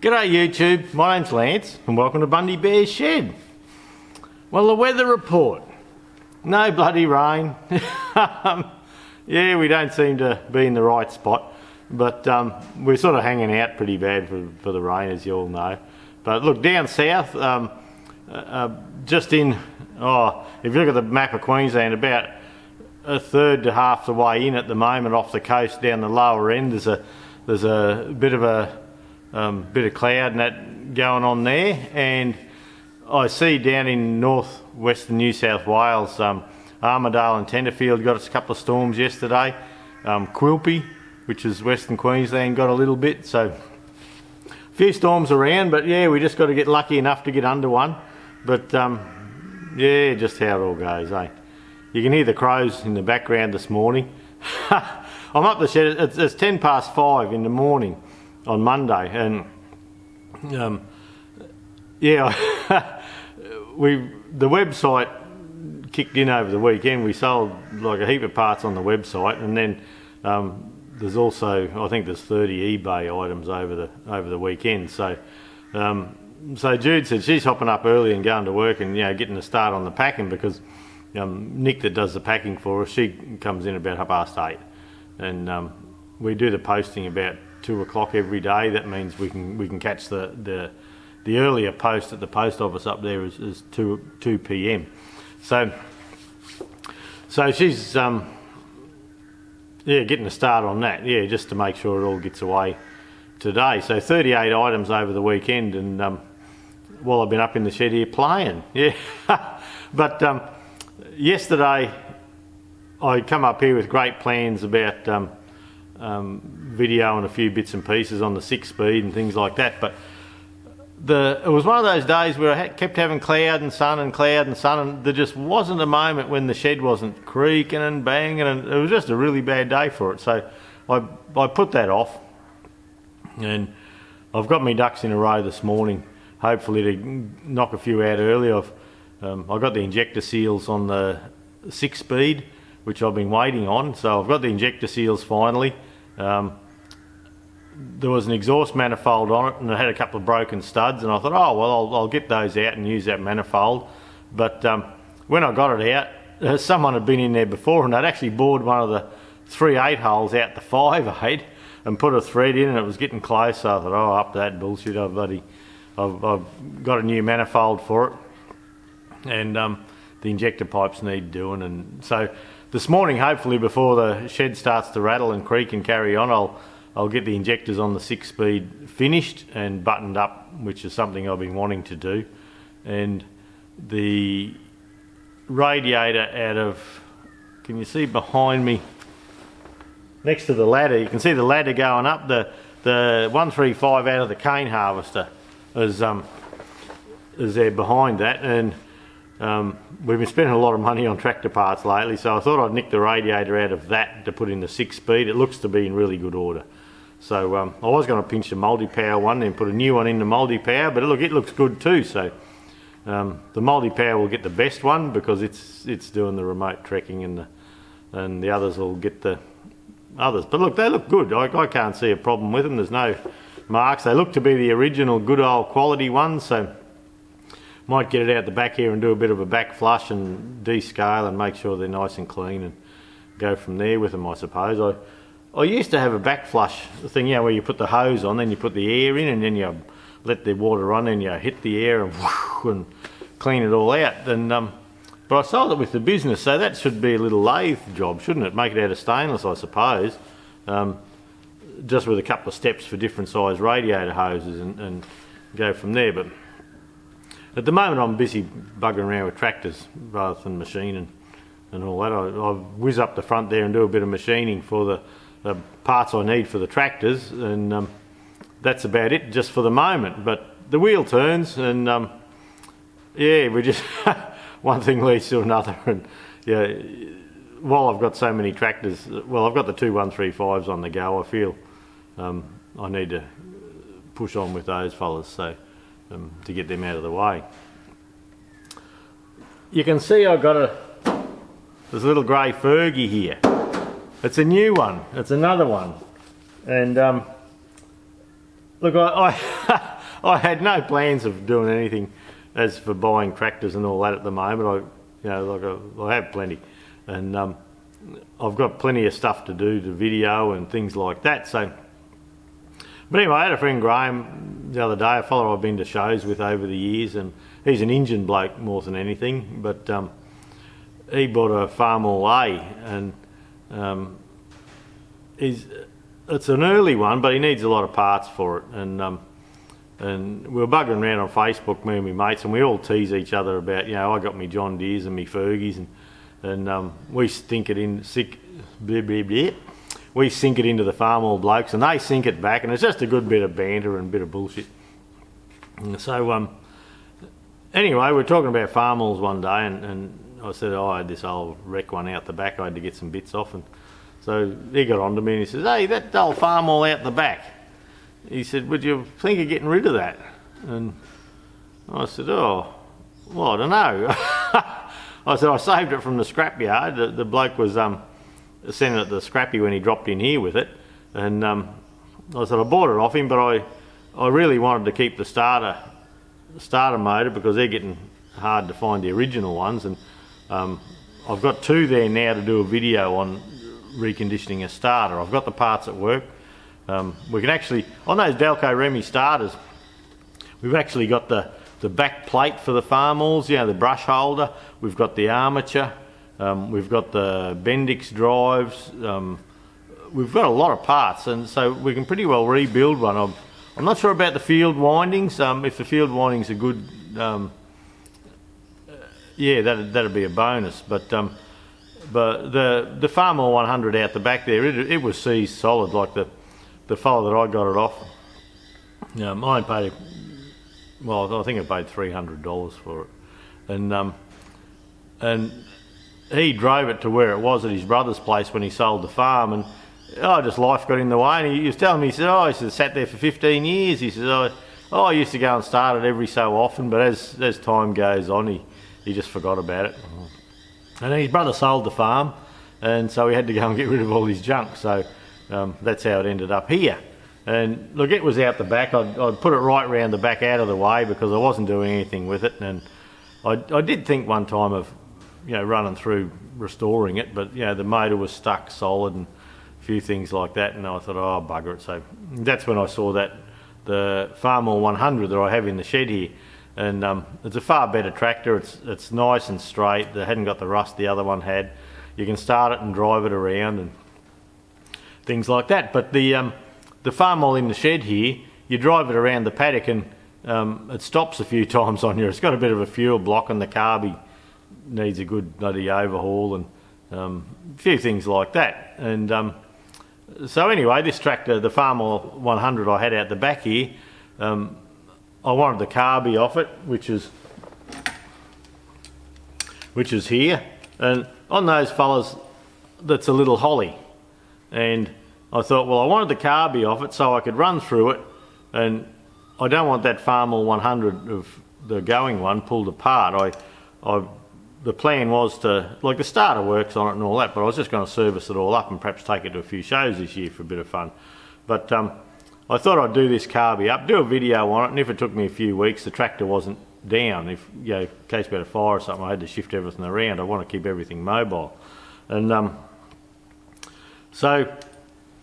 G'day YouTube, my name's Lance and welcome to Bundy Bear's shed. Well, the weather report. No bloody rain. Yeah, we don't seem to be in the right spot, but we're sort of hanging out pretty bad for the rain, as you all know. But look, down south, just in, if you look at the map of Queensland, about a third to half the way in at the moment off the coast down the lower end, there's a bit of cloud and that going on there, and I see down in northwestern New South Wales, Armidale and Tenterfield got us a couple of storms yesterday. Quilpie, which is Western Queensland, got a little bit, so a few storms around, but yeah, we just got to get lucky enough to get under one. But yeah, just how it all goes, eh? You can hear the crows in the background this morning. I'm up the shed, it's 5 past in the morning on Monday, and yeah, the website kicked in over the weekend. We sold like a heap of parts on the website, and then there's also, I think there's 30 eBay items over the weekend. So so Jude said she's hopping up early and going to work and getting a start on the packing, because Nick that does the packing for us, she comes in about 8:30, and we do the posting about 2 o'clock every day. That means we can catch the earlier post at the post office up there is 2 p.m. So she's getting a start on that, just to make sure it all gets away today. So 38 items over the weekend, and while I've been up in the shed here playing, but yesterday I come up here with great plans about video and a few bits and pieces on the 6-speed and things like that, but it was one of those days where I kept having cloud and sun, and there just wasn't a moment when the shed wasn't creaking and banging, and it was just a really bad day for it. So I put that off, and I've got my ducks in a row this morning, hopefully to knock a few out early. I got the injector seals on the 6-speed, which I've been waiting on, so I've got the injector seals finally. There was an exhaust manifold on it, and it had a couple of broken studs, and I thought, oh well, I'll get those out and use that manifold. But when I got it out, someone had been in there before, and they'd actually bored one of the 3/8 holes out the 5/8 and put a thread in, and it was getting close. So I thought, oh, up to that bullshit, I've got a new manifold for it, and the injector pipes need doing. And so this morning, hopefully before the shed starts to rattle and creak and carry on, I'll get the injectors on the 6-speed finished and buttoned up, which is something I've been wanting to do. And the radiator out of, can you see behind me, next to the ladder, you can see the ladder going up, the 135 out of the cane harvester is there behind that. And we've been spending a lot of money on tractor parts lately, so I thought I'd nick the radiator out of that to put in the 6-speed. It looks to be in really good order. So I was going to pinch the multi-power one and put a new one in the multi-power, but look, it looks good too. So the multi-power will get the best one because it's doing the remote trekking, and the others will get the others. But look, they look good. I can't see a problem with them. There's no marks. They look to be the original good old quality ones. So might get it out the back here and do a bit of a back flush and descale and make sure they're nice and clean, and go from there with them, I suppose. I used to have a back flush thing, where you put the hose on, then you put the air in, and then you let the water run, and you hit the air and clean it all out. And but I sold it with the business, so that should be a little lathe job, shouldn't it? Make it out of stainless, I suppose, just with a couple of steps for different size radiator hoses, and go from there. But at the moment I'm busy bugging around with tractors rather than machining and all that. I whiz up the front there and do a bit of machining for the parts I need for the tractors, and that's about it just for the moment. But the wheel turns, and we just one thing leads to another, and while I've got so many tractors, well, I've got the 2 135s on the go, I feel I need to push on with those fellas, so to get them out of the way. You can see I've got this little grey Fergie here. It's a new one, it's another one, and look, I I had no plans of doing anything as for buying tractors and all that at the moment. I have plenty, and I've got plenty of stuff to do to video and things like that. So, but anyway, I had a friend Graham the other day, a fellow I've been to shows with over the years, and he's an engine bloke more than anything. But he bought a Farmall A, and it's an early one, but he needs a lot of parts for it. And we were buggering around on Facebook, me and my mates, and we all tease each other about, I got me John Deeres and me Fergies, and we sink it into the Farmall blokes, and they sink it back, and it's just a good bit of banter and a bit of bullshit. And so anyway, we're talking about Farmalls one day, and I said, I had this old wreck one out the back. I had to get some bits off, and so he got on to me and he says, hey, that old Farmall out the back. He said, would you think of getting rid of that? And I said, oh, well, I don't know. I said, I saved it from the scrapyard. The bloke was sending it to the scrappy when he dropped in here with it. And I said, I bought it off him, but I really wanted to keep the starter motor because they're getting hard to find the original ones. And I've got two there now to do a video on reconditioning a starter. I've got the parts at work. We can actually, on those Delco Remy starters, we've actually got the back plate for the Farmalls, the brush holder, we've got the armature, we've got the Bendix drives, we've got a lot of parts, and so we can pretty well rebuild one. I'm not sure about the field windings. If the field windings are good, that'd be a bonus, but the Farmall 100 out the back there, it was seized solid, like the fellow that I got it off. I paid, I think I paid $300 for it, and he drove it to where it was at his brother's place when he sold the farm, and just life got in the way. And he was telling me, he said, sat there for 15 years. He says, I used to go and start it every so often, but as time goes on, he just forgot about it. And his brother sold the farm, and so he had to go and get rid of all his junk. So that's how it ended up here. And look, it was out the back. I'd put it right round the back out of the way because I wasn't doing anything with it. And I did think one time of running through restoring it, but the motor was stuck solid and a few things like that, and I thought, oh bugger it. So that's when I saw the Farmall 100 that I have in the shed here. And it's a far better tractor. It's nice and straight. It hadn't got the rust the other one had. You can start it and drive it around and things like that. But the Farmall in the shed here, you drive it around the paddock and it stops a few times on you. It's got a bit of a fuel block, and the carby needs a good bloody overhaul, and a few things like that. And so anyway, this tractor, the Farmall 100 I had out the back here, I wanted the carby off it, which is here, and on those fellas, that's a little holly, and I thought, well, I wanted the carby off it so I could run through it, and I don't want that Farmall 100 of the going one pulled apart. The plan was to, like, the starter works on it and all that, but I was just going to service it all up and perhaps take it to a few shows this year for a bit of fun. But I thought I'd do this carby up, do a video on it, and if it took me a few weeks, the tractor wasn't down. If, in case we had a fire or something, I had to shift everything around. I want to keep everything mobile. And so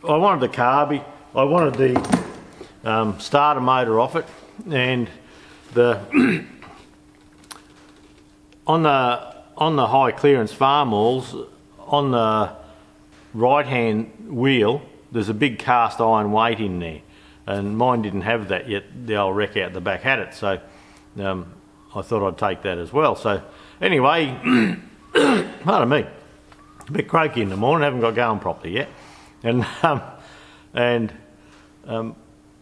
I wanted the carby, I wanted the starter motor off it, and the on the high clearance Farmalls, on the right hand wheel, there's a big cast iron weight in there, and mine didn't have that yet. The old wreck out the back had it, so I thought I'd take that as well. So anyway, pardon me, a bit croaky in the morning, haven't got going properly yet. And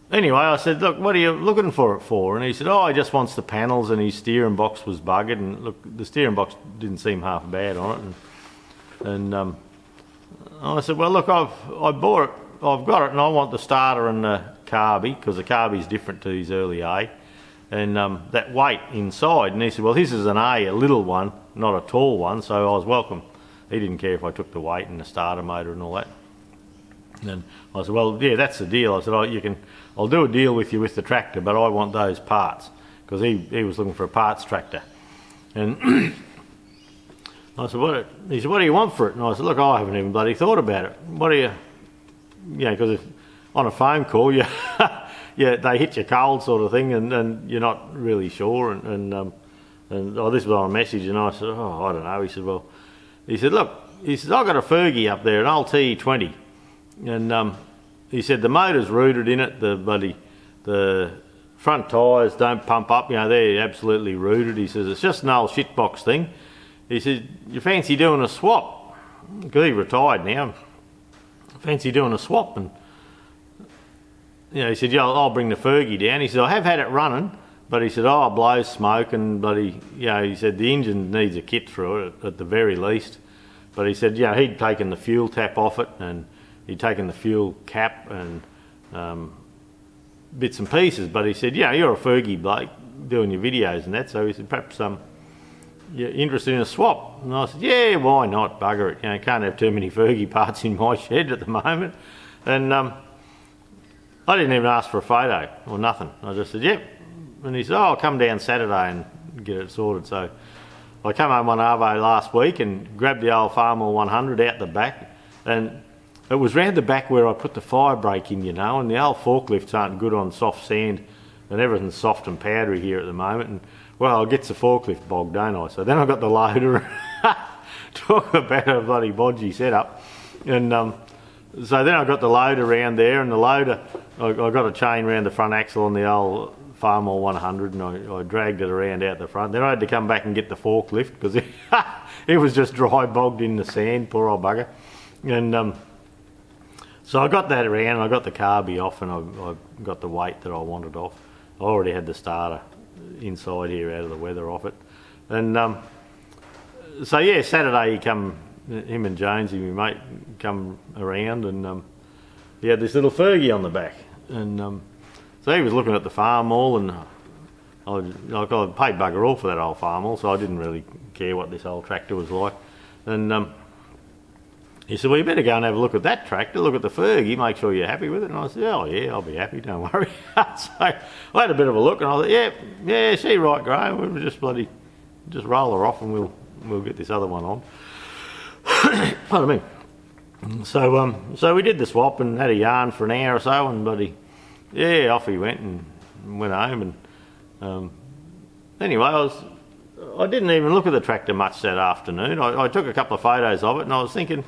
anyway, I said, look, what are you looking for it for? And he said, he just wants the panels, and his steering box was buggered, and look, the steering box didn't seem half bad on it. And I said, well, look, I've got it, and I want the starter and the carby, because the carby's different to his early A, and that weight inside. And he said, well, this is an A, a little one, not a tall one, so I was welcome. He didn't care if I took the weight and the starter motor and all that. And I said, well, yeah, that's the deal. I said, I'll do a deal with you with the tractor, but I want those parts, because he was looking for a parts tractor. And I said, he said, what do you want for it? And I said, look, I haven't even bloody thought about it. What do you, because on a phone call, they hit you cold sort of thing, and you're not really sure. And this was on a message, and I said, I don't know. He said, look, I've got a Fergie up there, an old T20. And he said, the motor's rooted in it, the front tyres don't pump up, they're absolutely rooted. He says, it's just an old shitbox thing. He said, you fancy doing a swap? Because he retired now. Fancy doing a swap? And he said, yeah, I'll bring the Fergie down. He said, I have had it running, but he said, it blows smoke, and he said the engine needs a kit through it at the very least. But he said, he'd taken the fuel tap off it, and he'd taken the fuel cap and bits and pieces. But he said, you're a Fergie bloke doing your videos and that, so he said, perhaps you're interested in a swap? And I said, yeah, why not? Bugger it. Can't have too many Fergie parts in my shed at the moment. And I didn't even ask for a photo or nothing. I just said, yep. And he said, I'll come down Saturday and get it sorted. So I came home on Arvo last week and grabbed the old Farmall 100 out the back, and it was round the back where I put the fire brake in, and the old forklifts aren't good on soft sand, and everything's soft and powdery here at the moment, and well, it gets the forklift bogged, don't I? So then I got the loader. Talk about a bloody bodgy setup. And so then I got the loader around there, and the loader, I got a chain around the front axle on the old Farmall 100, and I dragged it around out the front. Then I had to come back and get the forklift, because it was just dry bogged in the sand, poor old bugger. And so I got that around, and I got the carby off, and I got the weight that I wanted off. I already had the starter inside here out of the weather off it. And so Saturday him and Jonesy, my mate, come around, and he had this little Fergie on the back. And so he was looking at the Farmall, and I paid bugger all for that old Farmall, so I didn't really care what this old tractor was like. And he said, well, you better go and have a look at that tractor, look at the Fergie, make sure you're happy with it. And I said, oh yeah, I'll be happy, don't worry. So I had a bit of a look, and I thought, yeah, she right, Graham, we'll just roll her off, and we'll get this other one on. Pardon me. So we did the swap and had a yarn for an hour or so, and off he went and went home. And anyway, I didn't even look at the tractor much that afternoon. I took a couple of photos of it, and I was thinking,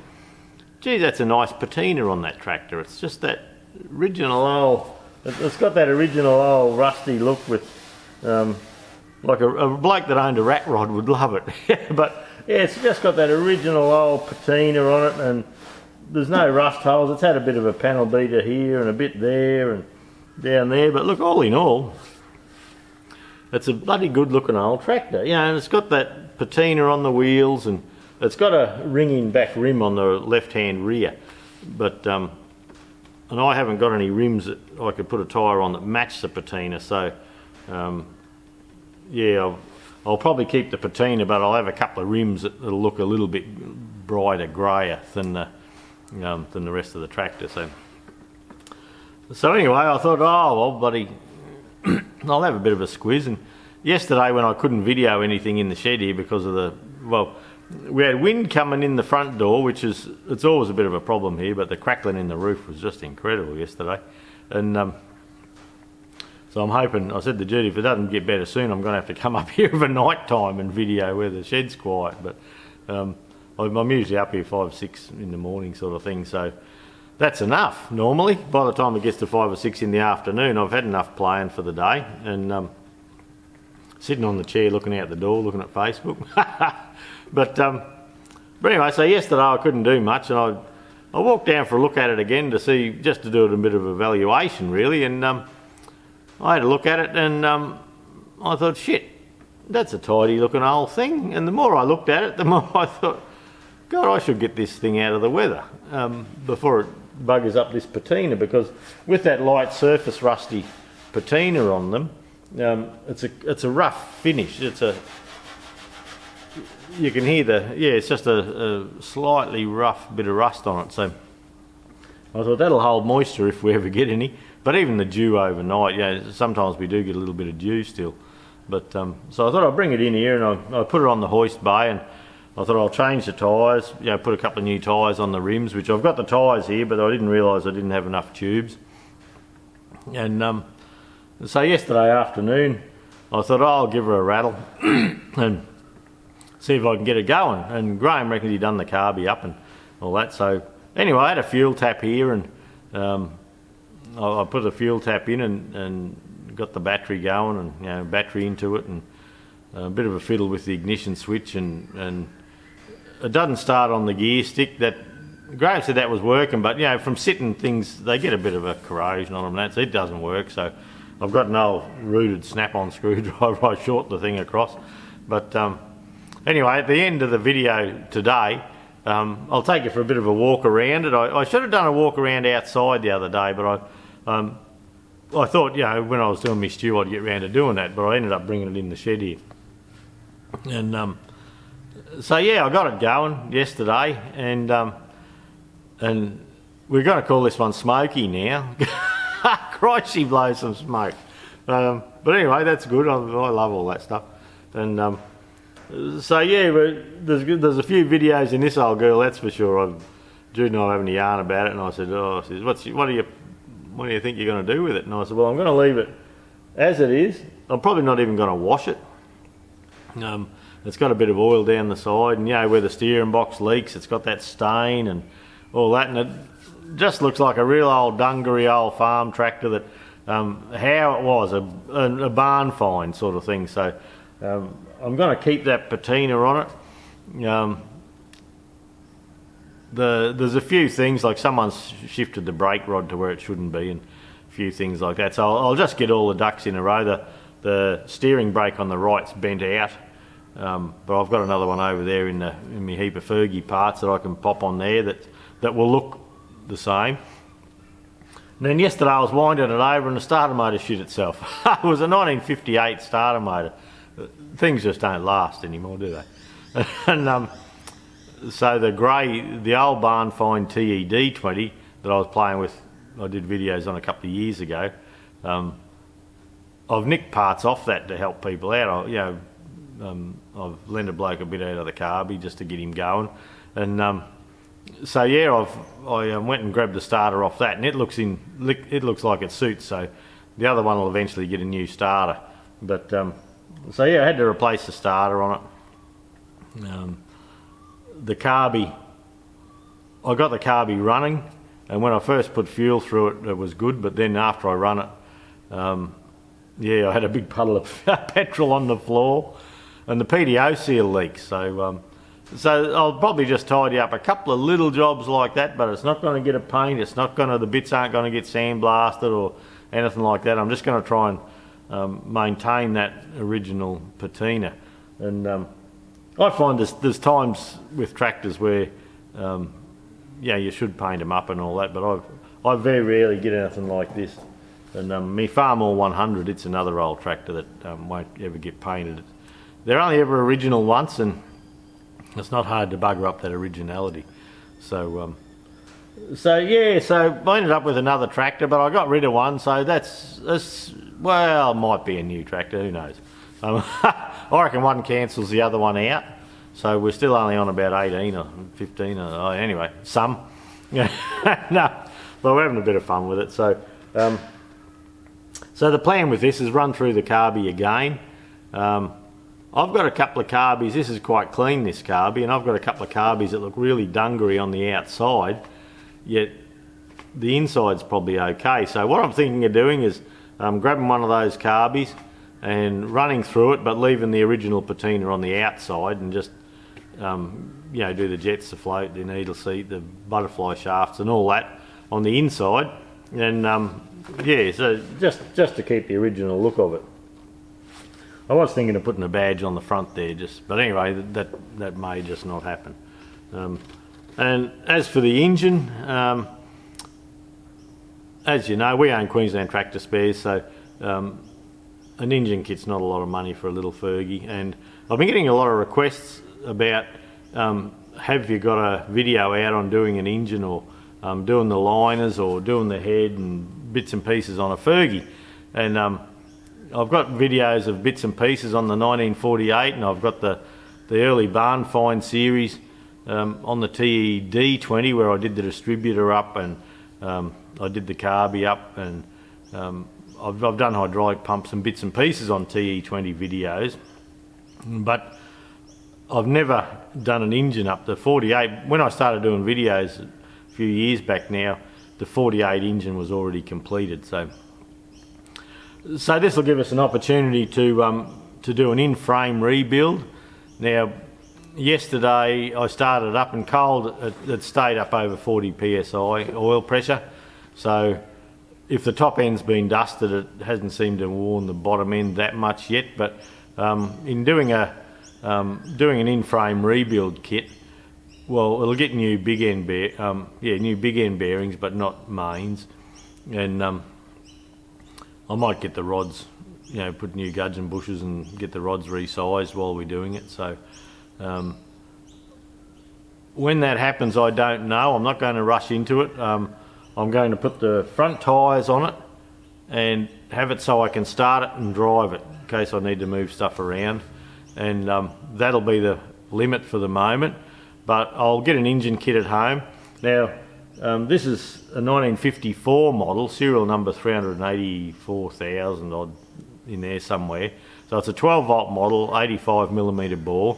geez, that's a nice patina on that tractor. It's just that original it's got that original old rusty look with, like a bloke that owned a rat rod would love it. But it's just got that original old patina on it, and there's no rust holes. It's had a bit of a panel beater here and a bit there and down there, but look, all in all, it's a bloody good looking old tractor. And it's got that patina on the wheels, and it's got a ringing back rim on the left hand rear, but and I haven't got any rims that I could put a tyre on that match the patina, so I'll probably keep the patina, but I'll have a couple of rims that'll look a little bit brighter greyer than the rest of the tractor. So anyway, I thought, I'll have a bit of a squiz. And yesterday, when I couldn't video anything in the shed here because of we had wind coming in the front door, it's always a bit of a problem here, but the crackling in the roof was just incredible yesterday. And so I'm hoping, I said to Judy, if it doesn't get better soon, I'm going to have to come up here over night time and video where the shed's quiet. But I'm usually up here 5 or 6 in the morning sort of thing, so that's enough normally. By the time it gets to 5 or 6 in the afternoon, I've had enough playing for the day, and sitting on the chair looking out the door, looking at Facebook. But anyway, so yesterday I couldn't do much, and I walked down for a look at it again to see, just to do it a bit of evaluation really, and I had a look at it, and I thought, shit, that's a tidy looking old thing. And the more I looked at it, the more I thought, God, I should get this thing out of the weather before it buggers up this patina, because with that light surface rusty patina on them, it's a rough finish. You can hear it's just a slightly rough bit of rust on it. So I thought that'll hold moisture if we ever get any. But even the dew overnight, yeah, sometimes we do get a little bit of dew still. But so I thought I'd bring it in here, and I put it on the hoist bay, and I thought I'll change the tyres, you know, put a couple of new tyres on the rims, which I've got the tyres here, but I didn't realise I didn't have enough tubes. And so yesterday afternoon, I thought, oh, I'll give her a rattle and see if I can get it going. And Graham reckoned he'd done the carby up and all that. So anyway, I had a fuel tap here, and I put the fuel tap in and got the battery going, and you know, battery into it, and a bit of a fiddle with the ignition switch, and it doesn't start on the gear stick. That Graham said that was working, but you know, from sitting things, they get a bit of a corrosion on them, that so it doesn't work. So I've got an old rooted snap-on screwdriver. I short the thing across. But anyway, at the end of the video today, I'll take you for a bit of a walk around it. I should have done a walk around outside the other day, but I thought, you know, when I was doing my stew, I'd get round to doing that, but I ended up bringing it in the shed here. And so yeah, I got it going yesterday, and we're going to call this one Smoky now. Christ, she blows some smoke. But anyway, that's good. I love all that stuff. And so yeah, there's a few videos in this old girl, that's for sure. Jude and I having a yarn about it, and I said, oh, she says, what do you think you're going to do with it? And I said, well, I'm going to leave it as it is. I'm probably not even going to wash it. It's got a bit of oil down the side, and you know, where the steering box leaks, it's got that stain and all that, and it just looks like a real old dungaree old farm tractor that how it was a barn find sort of thing. So I'm going to keep that patina on it. There's a few things, like someone's shifted the brake rod to where it shouldn't be, and a few things like that. So I'll just get all the ducks in a row. The steering brake on the right's bent out, but I've got another one over there in my heap of Fergie parts that I can pop on there that will look the same. And then yesterday I was winding it over, and the starter motor shit itself. It was a 1958 starter motor. Things just don't last anymore, do they? And so the old barn find TED20 that I was playing with, I did videos on a couple of years ago. I've nicked parts off that to help people out. I've lent a bloke a bit out of the carby just to get him going, and so yeah, I went and grabbed the starter off that, and it looks like it suits. So the other one will eventually get a new starter. But so yeah, I had to replace the starter on it. The carby, I got the carby running, and when I first put fuel through it, it was good. But then after I run it, yeah, I had a big puddle of petrol on the floor, and the PDO seal leaks. So I'll probably just tidy up a couple of little jobs like that, but it's not going to get a paint. It's not going to, the bits aren't going to get sandblasted or anything like that. I'm just going to try and maintain that original patina. And I find there's times with tractors where, yeah, you should paint them up and all that, but I very rarely get anything like this. And my Farmall 100, it's another old tractor that won't ever get painted. They're only ever original once, and it's not hard to bugger up that originality. So yeah, so I ended up with another tractor, but I got rid of one, so that's well, might be a new tractor, who knows. I reckon one cancels the other one out, so we're still only on about 18 or 15 or anyway, some. No, but we're having a bit of fun with it. So so the plan with this is run through the carby again. I've got a couple of carbies. This is quite clean, this carby, and I've got a couple of carbies that look really dungaree on the outside, yet the inside's probably okay. So what I'm thinking of doing is grabbing one of those carbies and running through it, but leaving the original patina on the outside, and just you know, do the jets, the float, the needle seat, the butterfly shafts and all that on the inside. And yeah, so just to keep the original look of it. I was thinking of putting a badge on the front there, but anyway, that may just not happen. And as for the engine, as you know, we own Queensland Tractor Spares, so an engine kit's not a lot of money for a little Fergie. And I've been getting a lot of requests about have you got a video out on doing an engine, or doing the liners or doing the head and bits and pieces on a Fergie. And I've got videos of bits and pieces on the 1948, and I've got the early barn find series on the TED20 where I did the distributor up, and I did the carby up, and I've done hydraulic pumps and bits and pieces on TE20 videos, but I've never done an engine up. The 48, when I started doing videos a few years back now, the 48 engine was already completed. So this will give us an opportunity to do an in-frame rebuild. Now, yesterday I started up and cold, it stayed up over 40 psi oil pressure. So if the top end's been dusted, it hasn't seemed to have worn the bottom end that much yet. But in doing an in-frame rebuild kit, well, it'll get new big end bearings, but not mains, and I might get the rods, put new gudgeon bushes and get the rods resized while we're doing it. So when that happens, I don't know. I'm not going to rush into it. I'm going to put the front tyres on it and have it so I can start it and drive it in case I need to move stuff around, and that'll be the limit for the moment. But I'll get an engine kit at home. Now this is a 1954 model, serial number 384,000 odd in there somewhere. So it's a 12 volt model, 85mm bore.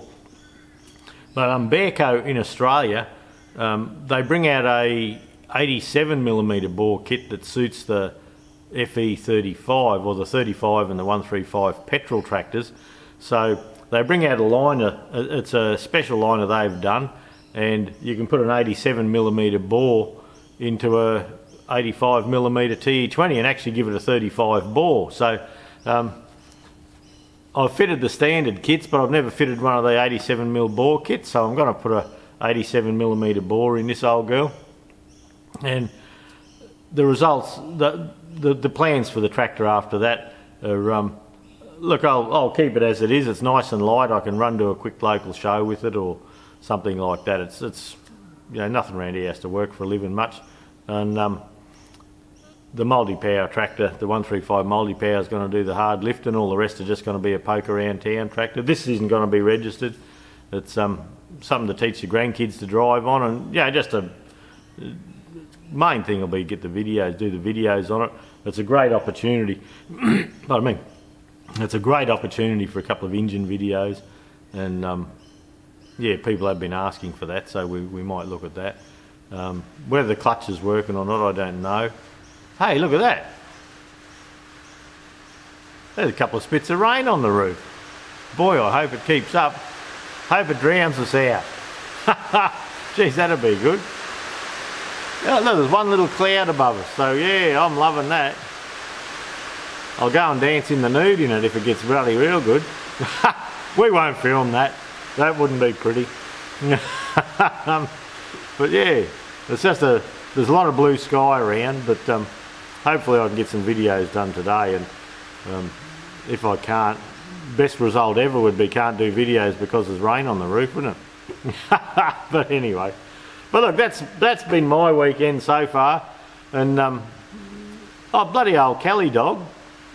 But Bearco in Australia, they bring out a 87mm bore kit that suits the FE35 or the 35 and the 135 petrol tractors. So they bring out a liner, it's a special liner they've done, and you can put an 87mm bore into a 85mm TE20 and actually give it a 35 bore. So I've fitted the standard kits, but I've never fitted one of the 87mm bore kits, so I'm going to put a 87mm bore in this old girl. And the results, the plans for the tractor after that are, look, I'll keep it as it is. It's nice and light. I can run to a quick local show with it or something like that. It's nothing around here has to work for a living much. And the multi-power tractor, the 135 multi-power, is going to do the hard lift, and all the rest are just going to be a poke around town tractor. This isn't going to be registered. It's something to teach your grandkids to drive on, and just a main thing will be get the videos, do the videos on it. It's a great opportunity. It's a great opportunity for a couple of engine videos, and people have been asking for that, so we might look at that. Whether the clutch is working or not, I don't know. Hey, look at that. There's a couple of spits of rain on the roof. Boy, I hope it keeps up. Hope it drowns us out. Geez, that'd be good. Oh, look, there's one little cloud above us, so yeah, I'm loving that. I'll go and dance in the nude in it if it gets really real good. We won't film that. That wouldn't be pretty. But yeah, it's just there's a lot of blue sky around, but hopefully I can get some videos done today, and if I can't, best result ever would be can't do videos because there's rain on the roof, wouldn't it? But anyway, but look, that's been my weekend so far, and oh, bloody old Kelly dog,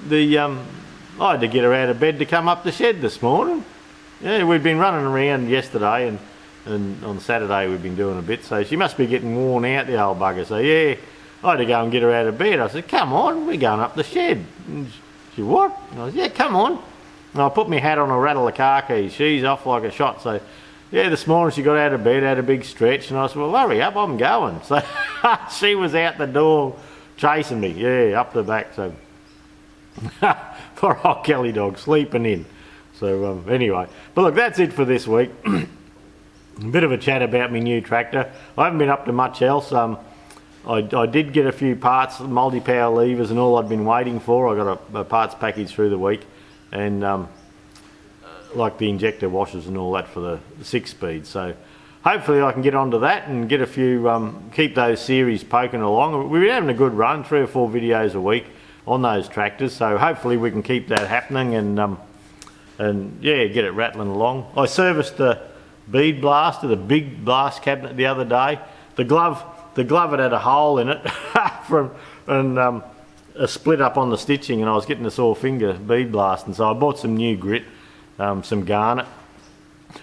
I had to get her out of bed to come up the shed this morning. Yeah, we'd been running around yesterday, and on Saturday we've been doing a bit, so she must be getting worn out, the old bugger. So yeah, I had to go and get her out of bed. I said, come on, we're going up the shed. And she, what? And I said, yeah, come on. And I put my hat on, a rattle of car keys. She's off like a shot. So yeah, this morning she got out of bed, had a big stretch, and I said, well, hurry up, I'm going. So she was out the door chasing me, yeah, up the back. So poor old Kelly dog sleeping in. So anyway, but look, that's it for this week. A bit of a chat about my new tractor. I haven't been up to much else. I did get a few parts, multi-power levers and all I'd been waiting for. I got a parts package through the week, and like the injector washers and all that for the 6-speed. So hopefully I can get onto that and get a few, keep those series poking along. We've been having a good run, 3 or 4 videos a week on those tractors. So hopefully we can keep that happening, and yeah, get it rattling along. I serviced the bead blaster, the big blast cabinet, the other day. The glove the glove had a hole in it and a split up on the stitching, and I was getting a sore finger bead blasting, so I bought some new grit, some garnet.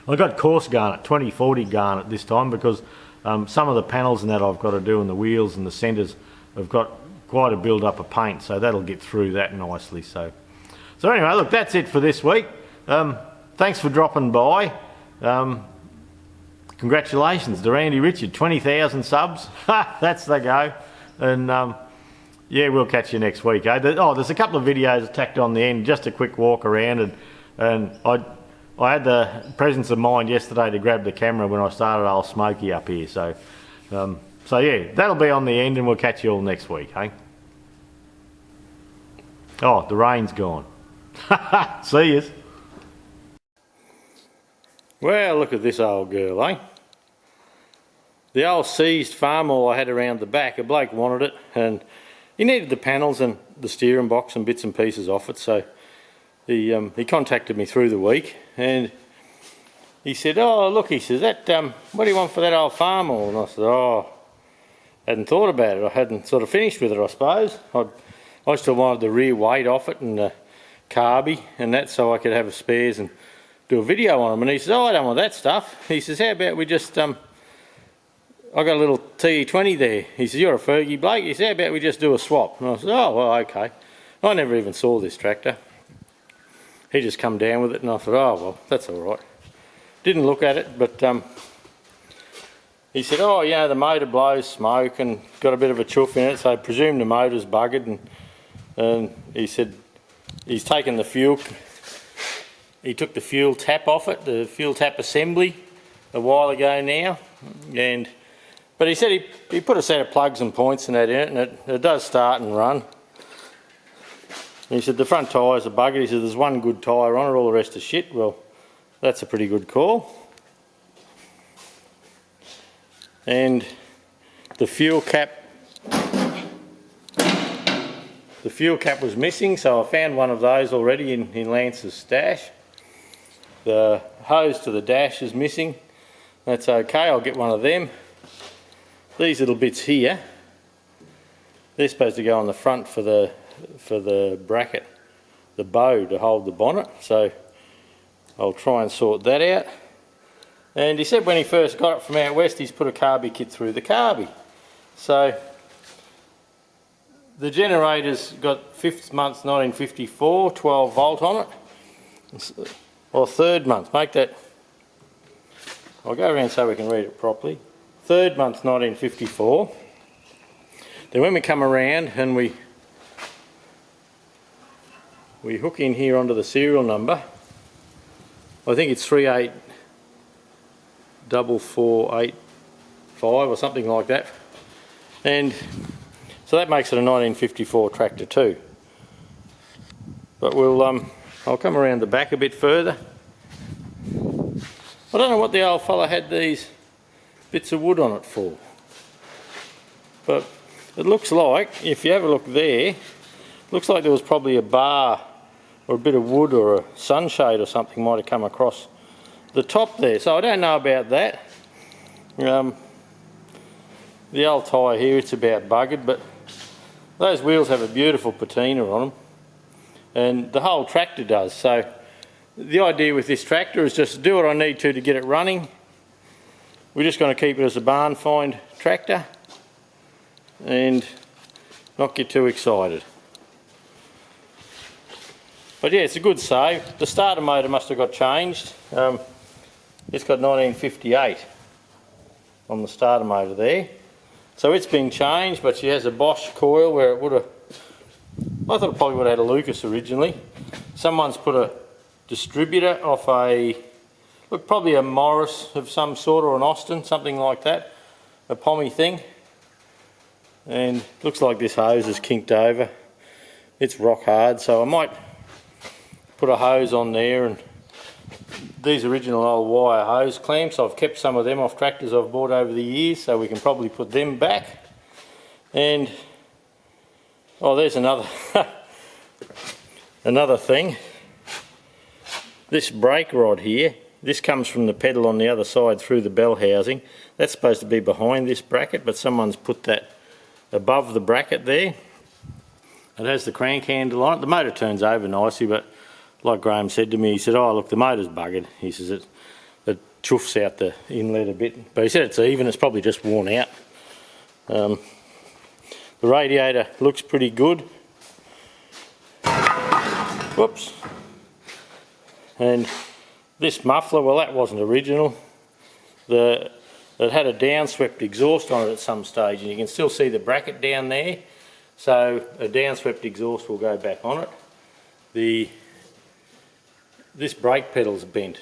I got coarse garnet, 2040 garnet this time, because some of the panels and that I've got to do, and the wheels and the centres have got quite a build up of paint, so that'll get through that nicely. So anyway, look, that's it for this week. Thanks for dropping by. Congratulations to Randy Richard, 20,000 subs. That's the go. And yeah, we'll catch you next week. Eh? There's a couple of videos tacked on the end, just a quick walk around, and I had the presence of mind yesterday to grab the camera when I started old Smokey up here. So yeah, that'll be on the end, and we'll catch you all next week. Hey? Oh, the rain's gone. See yous. Well, look at this old girl, eh? The old seized farm all I had around the back, a bloke wanted it, and he needed the panels and the steering box and bits and pieces off it, so he contacted me through the week, and he said, oh look, he says, that what do you want for that old farm all? And I said, oh, hadn't thought about it, I hadn't sort of finished with it, I suppose. I still wanted the rear weight off it and the carby and that, so I could have a spares and do a video on them. And he says, oh, I don't want that stuff. He says, how about we just I got a little TE20 there. He says, you're a Fergie bloke. He says, how about we just do a swap? And I said, oh, well, okay. I never even saw this tractor. He just come down with it, and I thought, oh, well, that's all right. Didn't look at it, but he said, oh, you know, the motor blows smoke and got a bit of a chuff in it, so I presume the motor's buggered. And he said he's taken the fuel, he took the fuel tap off it, the fuel tap assembly, a while ago now. But he said he put a set of plugs and points and that in it, and it does start and run. And he said the front tyres are buggered. He said there's one good tyre on it, all the rest is shit. Well, that's a pretty good call. And the fuel cap was missing, so I found one of those already in Lance's stash. The hose to the dash is missing. That's okay, I'll get one of them. These little bits here, they're supposed to go on the front for the bracket, the bow to hold the bonnet, so I'll try and sort that out. And he said when he first got it from out west, he's put a carby kit through the carby. So the generator's got 5th month 1954, 12 volt on it, or 3rd month, make that, I'll go around so we can read it properly. 3rd month 1954. Then when we come around and we hook in here onto the serial number, I think it's 384485 or something like that, and so that makes it a 1954 tractor too. But we'll I'll come around the back a bit further. I don't know what the old fella had these bits of wood on it for, but it looks like, if you have a look there, it looks like there was probably a bar or a bit of wood or a sunshade or something might have come across the top there, so I don't know about that. The old tyre here, it's about buggered, but those wheels have a beautiful patina on them, and the whole tractor does. So the idea with this tractor is just to do what I need to get it running. We're just going to keep it as a barn find tractor and not get too excited. But yeah, it's a good save. The starter motor must have got changed. It's got 1958 on the starter motor there. So it's been changed, but she has a Bosch coil where it would have, I thought it probably would have had a Lucas originally. Someone's put a distributor off a, look, probably a Morris of some sort, or an Austin, something like that, a pommy thing. And looks like this hose is kinked over. It's rock hard, so I might put a hose on there, and these original old wire hose clamps, I've kept some of them off tractors I've bought over the years, so we can probably put them back. And oh, there's another another thing. This brake rod here this comes from the pedal on the other side through the bell housing. That's supposed to be behind this bracket, but someone's put that above the bracket there. It has the crank handle on it. The motor turns over nicely, but like Graham said to me, he said, oh look, the motor's buggered. He says it chuffs out the inlet a bit, but he said it's even, it's probably just worn out. The radiator looks pretty good. Whoops. And this muffler, well, that wasn't original. It had a downswept exhaust on it at some stage, and you can still see the bracket down there. So a downswept exhaust will go back on it. This brake pedal's bent.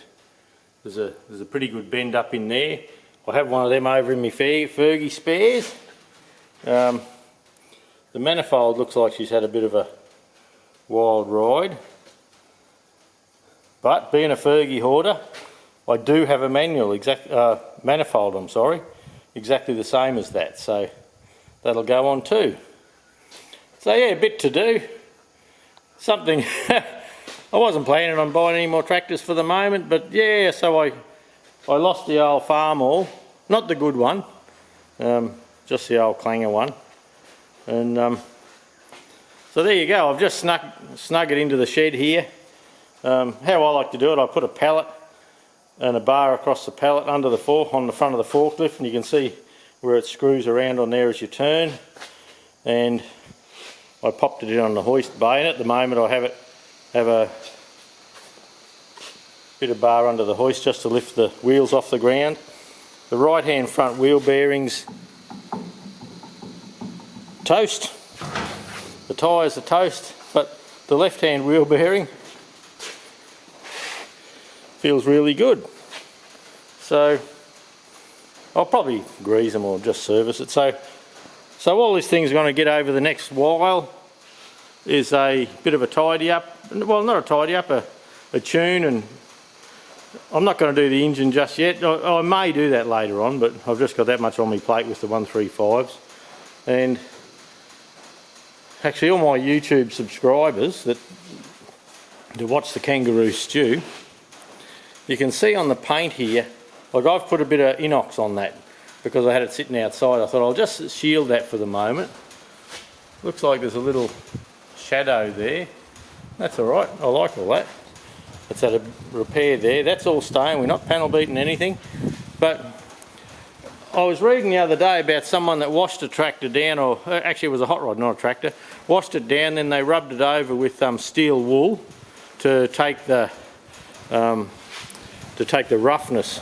There's a pretty good bend up in there. I have one of them over in my Fergie spares. The manifold looks like she's had a bit of a wild ride. But being a Fergie hoarder, I do have a manual, manifold, I'm sorry, exactly the same as that. So that'll go on too. So yeah, a bit to do. Something I wasn't planning on buying any more tractors for the moment, but yeah, so I lost the old farm all, not the good one, just the old clanger one, and so there you go. I've just snug it into the shed here. How I like to do it, I put a pallet and a bar across the pallet on the front of the forklift, and you can see where it screws around on there as you turn, and I popped it in on the hoist bay, and at the moment I have a bit of bar under the hoist just to lift the wheels off the ground. The right hand front wheel bearings toast, the tyres are toast, but the left hand wheel bearing feels really good. So I'll probably grease them or just service it. So all this thing's going to get over the next while is a bit of a tidy up, well, not a tidy up, a tune, and I'm not going to do the engine just yet. I may do that later on, but I've just got that much on my plate with the 135s. And actually all my YouTube subscribers that watch the Kangaroo stew, you can see on the paint here, like I've put a bit of inox on that because I had it sitting outside. I thought I'll just shield that for the moment. Looks like there's a little shadow there. That's alright, I like all that. It's had a repair there. That's all stone, we're not panel beating anything. But I was reading the other day about someone that washed a tractor down, or actually it was a hot rod, not a tractor. Washed it down, then they rubbed it over with steel wool to take the roughness.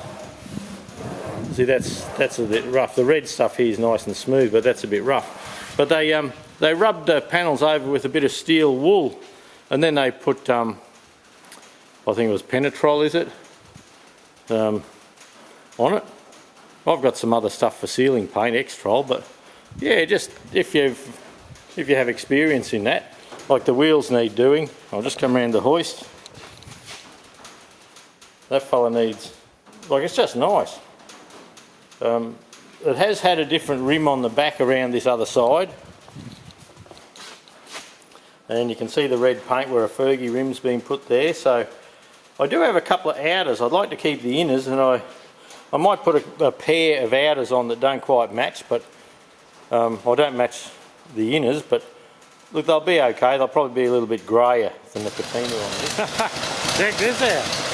See, that's a bit rough. The red stuff here is nice and smooth, but that's a bit rough. But they rubbed the panels over with a bit of steel wool, and then they put I think it was Penetrol, is it, on it. I've got some other stuff for sealing paint, X-Trol, but yeah, just if you have experience in that, like the wheels need doing. I'll just come around the hoist. That fella needs, like, it's just nice. It has had a different rim on the back around this other side, and you can see the red paint where a Fergie rim's been put there. So I do have a couple of outers. I'd like to keep the inners, and I might put a pair of outers on that don't quite match, but I don't match the inners, but look, they'll be okay. They'll probably be a little bit greyer than the patina on this. Check this out.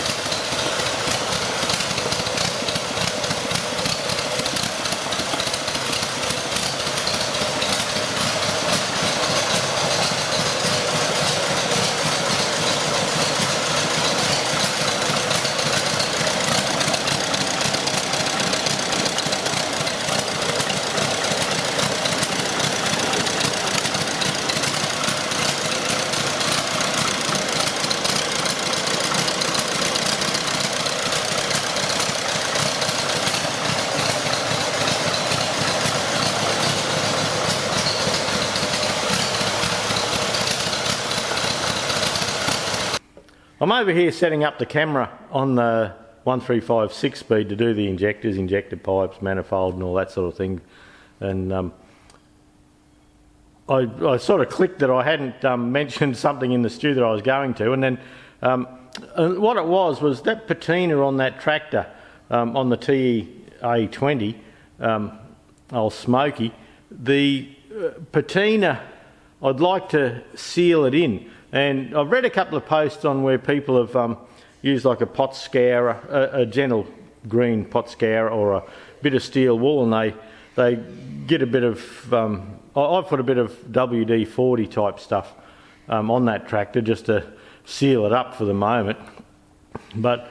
I'm over here setting up the camera on the 135 6-speed to do the injectors, injector pipes, manifold and all that sort of thing. And I sort of clicked that I hadn't mentioned something in the stew that I was going to, and then And what it was that patina on that tractor, on the TEA20, old Smoky, the patina, I'd like to seal it in. And I've read a couple of posts on where people have used like a pot scourer, a gentle green pot scourer, or a bit of steel wool, and they get a bit of, I've put a bit of WD-40 type stuff on that tractor just to seal it up for the moment. But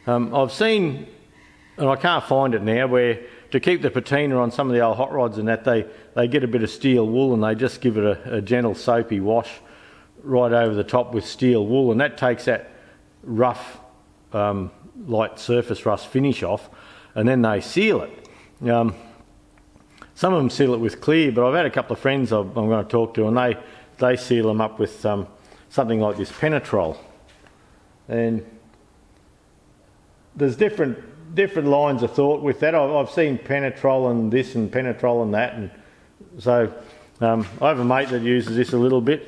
I've seen, and I can't find it now, where to keep the patina on some of the old hot rods and that, they get a bit of steel wool and they just give it a gentle soapy wash right over the top with steel wool, and that takes that rough, light surface rust finish off, and then they seal it. Some of them seal it with clear, but I've had a couple of friends I'm going to talk to, and they seal them up with something like this penetrol. And there's different lines of thought with that. I've seen penetrol and this and penetrol and that, and so I have a mate that uses this a little bit.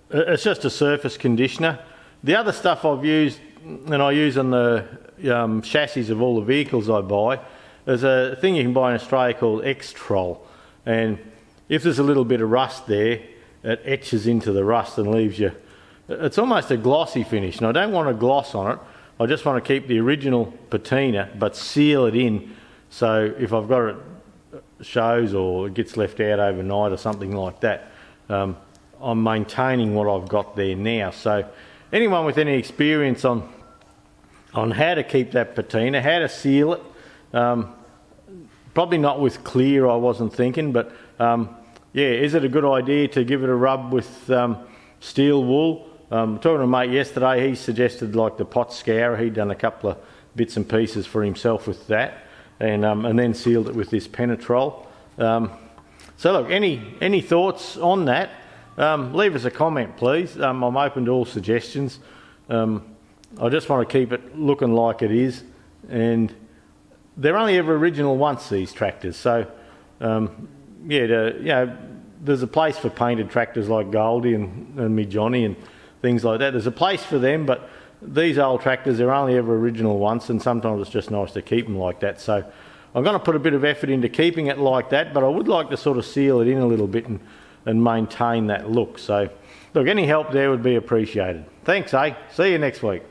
It's just a surface conditioner. The other stuff I've used, and I use on the chassis of all the vehicles I buy, there's a thing you can buy in Australia called X-Trol, and if there's a little bit of rust there, it etches into the rust and leaves you, it's almost a glossy finish, and I don't want a gloss on it. I just want to keep the original patina but seal it in, so if I've got it shows or it gets left out overnight or something like that, I'm maintaining what I've got there now. So anyone with any experience on how to keep that patina, how to seal it, probably not with clear, I wasn't thinking, but yeah, is it a good idea to give it a rub with steel wool? Talking to a mate yesterday, he suggested like the pot scourer. He'd done a couple of bits and pieces for himself with that, and then sealed it with this penetrol. So look, any thoughts on that? Leave us a comment, please. I'm open to all suggestions. I just want to keep it looking like it is, and they're only ever original once, these tractors. So yeah, there's a place for painted tractors like Goldie and me Johnny and things like that. There's a place for them, but these old tractors, they're only ever original once, and sometimes it's just nice to keep them like that. So I'm going to put a bit of effort into keeping it like that, but I would like to sort of seal it in a little bit and maintain that look. So look, any help there would be appreciated. Thanks, eh? See you next week.